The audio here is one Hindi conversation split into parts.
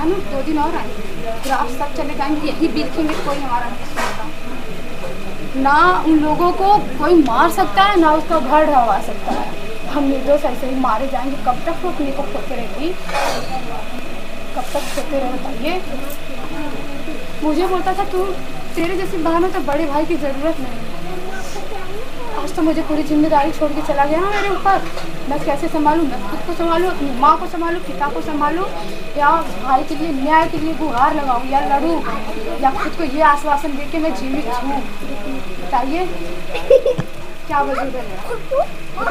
आया ना, 2 दिन और आएंगे, फिर आप सब चले जाएंगे, यही बिल्खेंगे, कोई हमारा नहीं सुनता। ना उन लोगों को कोई मार सकता है, ना उसका घर ढहवा सकता है। हम निर्दोष ऐसे ही मारे जाएंगे। कब तक वो अपने को खोते रहेगी, कब तक खोते रहे बताइए। मुझे बोलता था तू, तेरे जैसी बहन हो तो बड़े भाई की ज़रूरत नहीं। आज तो मुझे पूरी जिम्मेदारी छोड़ के चला गया ना मेरे ऊपर। मैं कैसे संभालूँ, मैं खुद को संभालूँ, अपनी माँ को संभालूँ, पिता को संभालूँ, या भाई के लिए न्याय के लिए गुहार लगाऊँ, या लड़ूँ, या खुद को ये आश्वासन दे के मैं जीवित हूँ। बताइए क्या वजूद है मेरा,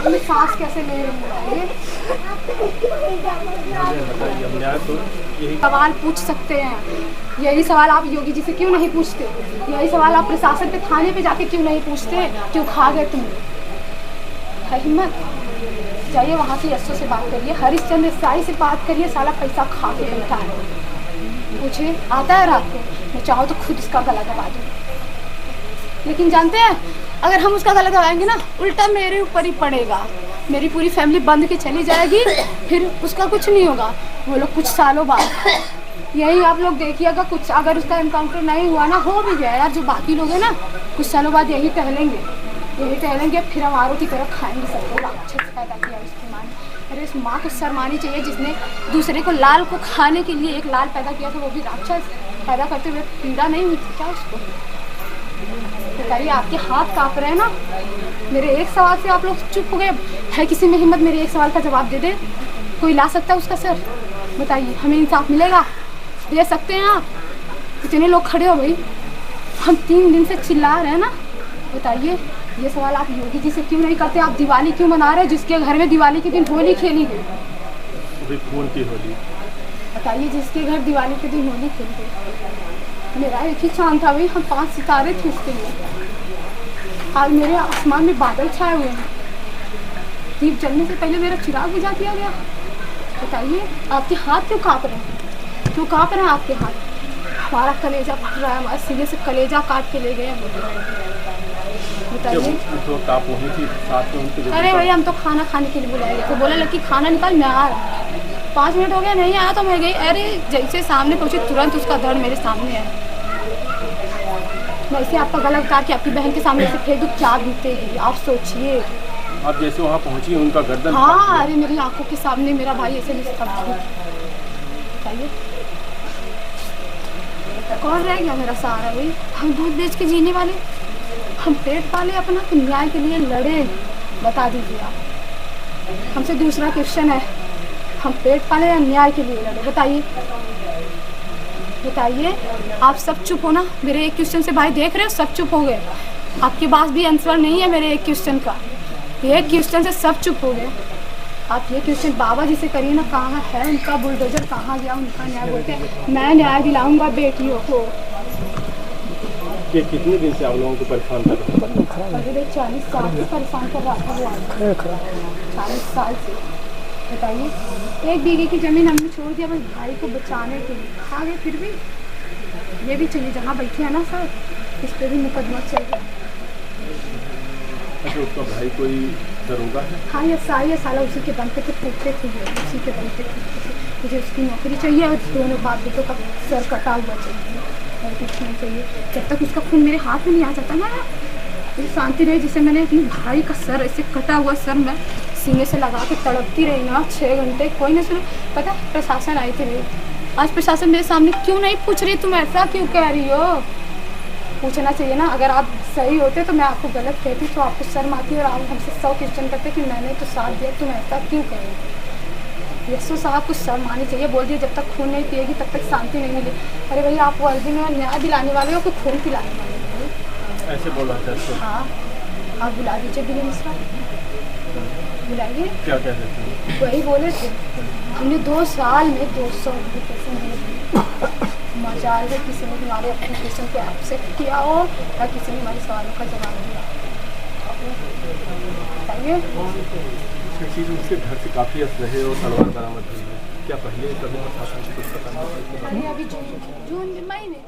मैं सांस कैसे ले रही हूँ। सवाल पूछ सकते हैं, यही सवाल आप योगी जी से क्यों नहीं पूछते, यही सवाल आप प्रशासन पे, थाने पे जाके क्यों नहीं पूछते, क्यों खा गए तुम। है हिम्मत, जाइए वहाँ से एसओ से बात करिए, हरिश्चंद्र साई से बात करिए, साला पैसा खा के बैठा है। मुझे आता है रात को, मैं चाहूँ तो खुद इसका गला दबा दूँ, लेकिन जानते हैं अगर हम उसका गला दबाएंगे ना, उल्टा मेरे ऊपर ही पड़ेगा, मेरी पूरी फैमिली बंद के चली जाएगी, फिर उसका कुछ नहीं होगा। वो लोग कुछ सालों बाद यही आप लोग देखिएगा, कुछ अगर उसका एनकाउंटर नहीं हुआ ना, हो भी गया यार, जो बाकी लोग हैं ना, कुछ सालों बाद यही टहलेंगे, फिर हमारों की तरफ खाएंगे सबको। राक्षस पैदा किया उसकी माँ ने। अरे इस माँ को शर्मानी चाहिए जिसने दूसरे को लाल को खाने के लिए एक लाल पैदा किया था, वो भी राक्षस पैदा करते हुए पीड़ा नहीं हुई क्या उसको। बताइए, आपके हाथ काँप रहे हैं ना। मेरे एक सवाल से आप लोग चुप हो गए। है किसी में हिम्मत मेरे एक सवाल का जवाब दे दे? कोई ला सकता है उसका सर? बताइए, हमें इंसाफ मिलेगा? दे सकते हैं आप? इतने लोग खड़े हो भाई, हम 3 दिन से चिल्ला रहे हैं ना। बताइए, ये सवाल आप योगी जी से क्यों नहीं करते? आप दिवाली क्यों मना रहे हैं जिसके घर में दिवाली के दिन होली खेली गई? कौन की होली? बताइए, जिसके घर दिवाली के दिन होली खेली गई। मेरा एक ही चांद था भाई, हम 5 सितारे थे उसके लिए। आज मेरे आसमान में बादल छाए हुए हैं, दीप जलने से पहले मेरा चिराग बुझा दिया गया। बताइए, आपके हाथ क्यों काँप रहे हैं? क्यों काँप रहे हैं आपके हाथ? हमारा कलेजा फट रहा है, हमारे सीने से कलेजा काट के ले गए हैं। बताइए। अरे भाई, हम तो खाना खाने के लिए बुलाए गए थे, बोला लड़की खाना निकाल, मैं आ रहा। 5 मिनट हो गया, नहीं आया तो मैं गई। अरे जैसे सामने पहुंची, तुरंत उसका धड़ मेरे सामने है। वैसे आपका गला उतार के आपकी बहन के सामने से फेंक दूँ, क्या बीतेगी आप सोचिए। आप जैसे वहाँ पहुँची उनका गर्दन। हाँ, अरे मेरी आंखों के सामने मेरा भाई ऐसे लिखता। बताइए, कौन रह गया मेरा सहारा भाई? हम दूध बेच के जीने वाले, हम पेट पाले अपना, तो न्याय के लिए लड़े। बता दीजिए आप, हमसे दूसरा क्वेश्चन है, हम पेट पाले या न्याय के लिए लड़े? बताइए, बताइए। आप सब चुप हो ना, मेरे एक क्वेश्चन से भाई देख रहे हो, सब चुप हो गए। आपके पास भी आंसर नहीं है मेरे एक क्वेश्चन का, एक क्वेश्चन से सब चुप हो गए। आप ये क्वेश्चन बाबा जी से करिए ना, कहाँ है उनका बुलडोजर, कहाँ गया उनका न्याय? बोलते हैं मैं न्याय दिलाऊंगा बेटियों को। ये कितने दिन से आप लोगों को परेशान कर रहा है? अरे 40 साल से परेशान कर रहा था वो, 40 साल से। बताइए, 1 बीघे की ज़मीन हमने छोड़ दिया बस भाई को बचाने के लिए। आगे फिर भी ये भी चाहिए, जहाँ बैठे हैं ना सर, इस पर भी मुकदमा चाहिए। अच्छा, उसका भाई कोई दरोगा है? हाँ, ये साला उसी के दम पे तो पूछते थे, उसी के दम पे पूछते थे। मुझे उसकी नौकरी चाहिए और दोनों बाप बेटों का सर कटा हुआ चाहिए, और कुछ नहीं चाहिए। जब तक उसका खून मेरे हाथ में नहीं आ जाता ना, मुझे शांति रही। जिसे मैंने अपने भाई का सर, ऐसे कटा हुआ सर मैं सीने से लगा के तड़पती रही ना 6 घंटे, कोई नहीं सुना। पता, प्रशासन आई थी मेरी, आज प्रशासन मेरे सामने क्यों नहीं पूछ रही, तुम ऐसा क्यों कह रही हो? पूछना चाहिए ना। अगर आप सही होते तो मैं आपको गलत कहती, तो आपको शर्म आती और आप हमसे 100 क्वेश्चन करते कि मैंने तो साथ दिया, तुम ऐसा क्यों कह रही हो? यशो साहब को शर्म आनी चाहिए। बोल दिए जब तक खून नहीं पिएगी तब तक शांति नहीं मिली। अरे भैया, आप वर्दी में न्याय दिलाने वाले हो कि खून पिलाने वाले हो? ऐसे बोला था। हाँ, आप बुला दीजिए बिली मिश्रा, बुलाइए। क्या कह रहे थे? वही बोले थे, हमने 2 साल में 200 एप्लीकेशन दिए। मजाल है किसी ने हमारे एप्लीकेशन को एक्सेप्ट किया हो या किसी ने हमारे सवालों का जवाब दिया। बताइए। उसके घर से काफ़ी असलहे और तलवार बरामद हुई है, क्या पहले कभी प्रशासन से कुछ पता नहीं? अभी जून मई में